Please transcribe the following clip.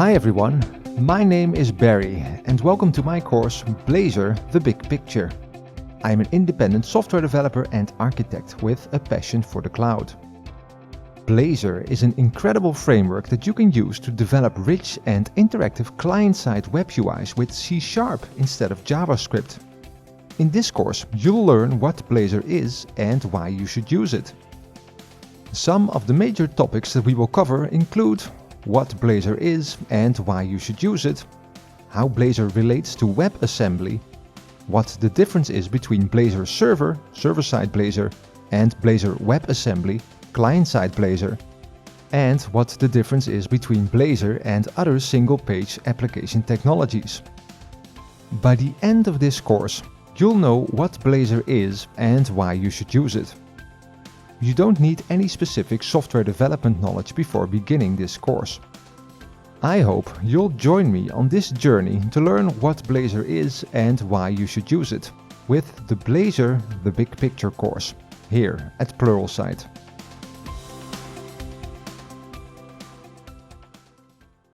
Hi everyone, my name is Barry and welcome to my course Blazor, the Big Picture. I am an independent software developer and architect with a passion for the cloud. Blazor is an incredible framework that you can use to develop rich and interactive client-side web UIs with C# instead of JavaScript. In this course, you'll learn what Blazor is and why you should use it. Some of the major topics that we will cover include what Blazor is and why you should use it, how Blazor relates to WebAssembly, what the difference is between Blazor Server, server-side Blazor, and Blazor WebAssembly, client-side Blazor, and what the difference is between Blazor and other single-page application technologies. By the end of this course, you'll know what Blazor is and why you should use it. You don't need any specific software development knowledge before beginning this course. I hope you'll join me on this journey to learn what Blazor is and why you should use it with the Blazor, the Big Picture course here at Pluralsight.